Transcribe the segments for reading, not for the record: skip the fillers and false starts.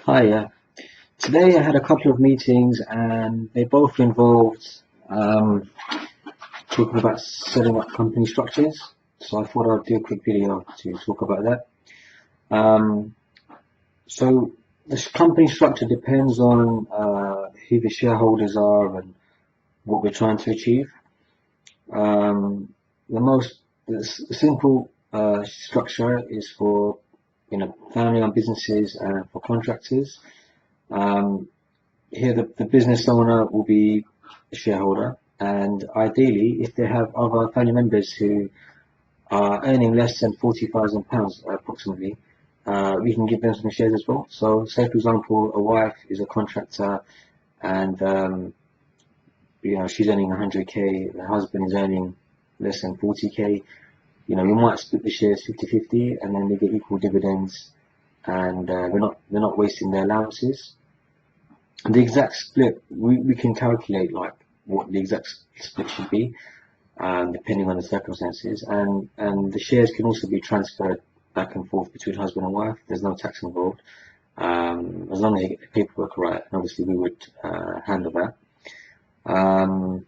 Hi, today I had a couple of meetings and they both involved um, talking about setting up company structures. So I thought I'd do a quick video to talk about that. Um, so the company structure depends on who the shareholders are and what we're trying to achieve. Um, the most simple structure is for family-owned businesses and for contractors. Um, Here, the business owner will be a shareholder, and ideally, if they have other family members who are earning less than £40,000 approximately, we can give them some shares as well. So, say for example, a wife is a contractor, and she's earning 100k, the husband is earning less than 40k. We might split the shares 50-50, and then they get equal dividends, and they're not wasting their allowances. The exact split, we can calculate like what the exact split should be, depending on the circumstances, and the shares can also be transferred back and forth between husband and wife. There's no tax involved, as long as you get the paperwork right. And obviously, we would handle that. Um,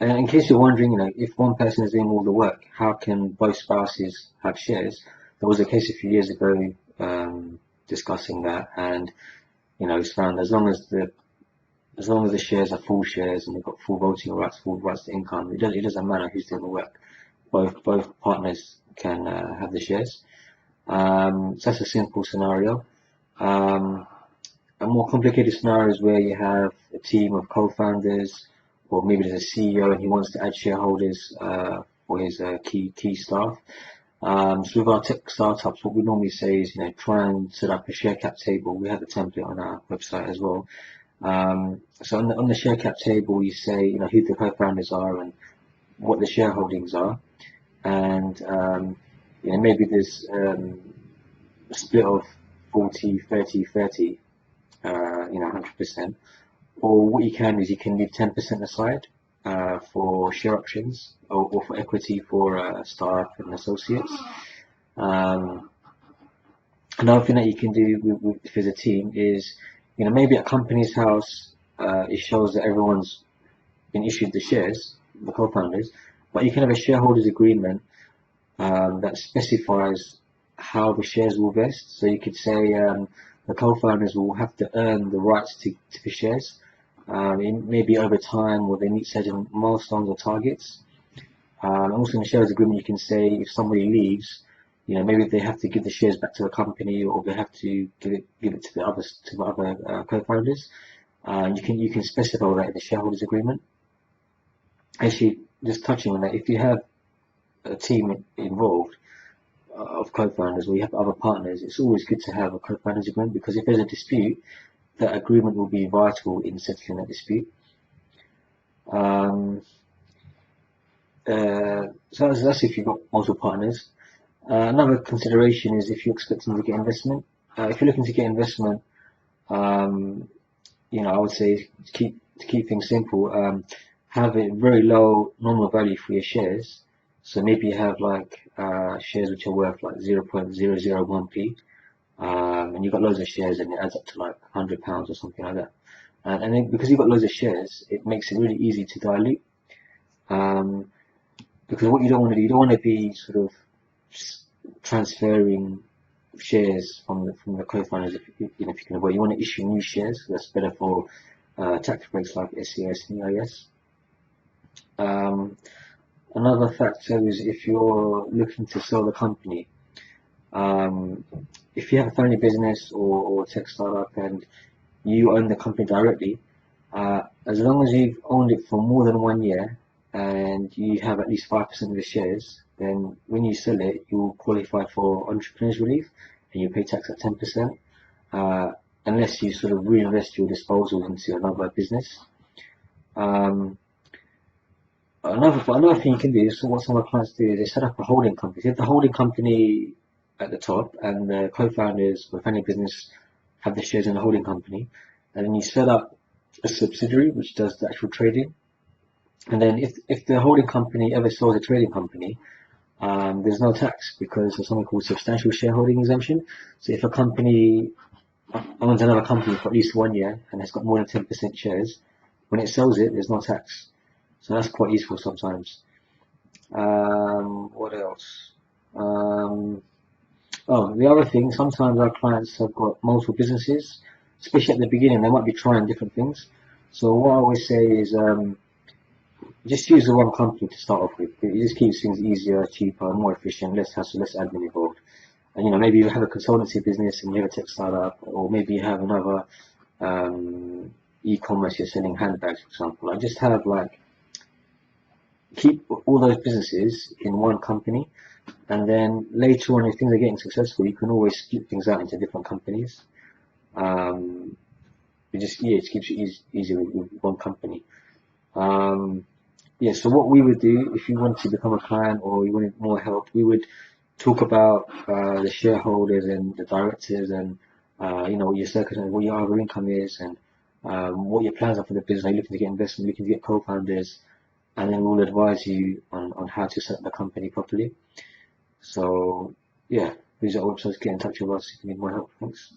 and in case you're wondering, if one person is doing all the work, how can both spouses have shares? There was a case a few years ago discussing that, and it's found as long as the shares are full shares and they've got full voting rights, full rights to income, it doesn't matter who's doing the work. Both partners can have the shares. So that's a simple scenario. A more complicated scenario is where you have a team of co-founders, or maybe there's a CEO and he wants to add shareholders for his key staff. So with our tech startups, what we normally say is, try and set up a share cap table. We have a template on our website as well. So on the share cap table, you say, who the co-founders are and what the shareholdings are, and maybe there's a split of 40, 30, 30, 100%. Or what you can do is you can leave 10% aside for share options or for equity for staff and associates. Another thing that you can do if there's a team is, maybe at company's house, it shows that everyone's been issued the shares, the co-founders, but you can have a shareholders agreement that specifies how the shares will vest. So you could say the co-founders will have to earn the rights to the shares. Maybe over time, or they meet certain milestones or targets. Also in the shares agreement, you can say if somebody leaves, maybe they have to give the shares back to the company, or they have to give it to the other co-founders. You can specify that in the shareholders agreement. Actually, just touching on that, if you have a team involved of co-founders, or you have other partners, it's always good to have a co-founders agreement, because if there's a dispute, that agreement will be vital in settling that dispute. So that's if you've got multiple partners. Another consideration is if you're expecting to get investment. If you're looking to get investment, I would say to keep things simple, have a very low nominal value for your shares. So maybe you have like shares which are worth like 0.001p. And you've got loads of shares and it adds up to like £100 or something like that. And then because you've got loads of shares, it makes it really easy to dilute. Because what you don't want to do, you don't want to be sort of transferring shares from the co-founders if you can avoid. You want to issue new shares. That's better for tax breaks like SES and EIS. Another factor is if you're looking to sell the company. If you have a family business or tech startup and you own the company directly, as long as you've owned it for more than 1 year and you have at least 5% of the shares, then when you sell it, you will qualify for entrepreneur's relief and you pay tax at 10%, unless you sort of reinvest your disposal into another business. Another thing you can do is, what some of our clients do is they set up a holding company. So you have the holding company at the top, and the co-founders or family business have the shares in the holding company, and then you set up a subsidiary which does the actual trading. And then if the holding company ever sells a trading company, there's no tax because there's something called substantial shareholding exemption. So if a company owns another company for at least 1 year and has got more than 10% shares, when it sells it, there's no tax. So that's quite useful sometimes. What else? Oh, the other thing, sometimes our clients have got multiple businesses, especially at the beginning, they might be trying different things. So what I always say is, just use the one company to start off with. It just keeps things easier, cheaper, more efficient, less hassle, less admin involved. And maybe you have a consultancy business and you have a tech startup, or maybe you have another e-commerce, you're selling handbags, for example. I just have keep all those businesses in one company, and then later on, if things are getting successful, you can always split things out into different companies. Um, it just keeps it easier with one company. Yeah, so what we would do if you wanted to become a client or you wanted more help, we would talk about the shareholders and the directors and what your circumstances, what your other income is, and what your plans are for the business. Are you looking to get investment? Looking to get co-founders, and then we'll advise you on how to set up the company properly. So yeah, these are websites. Get in touch with us if you need more help. Thanks.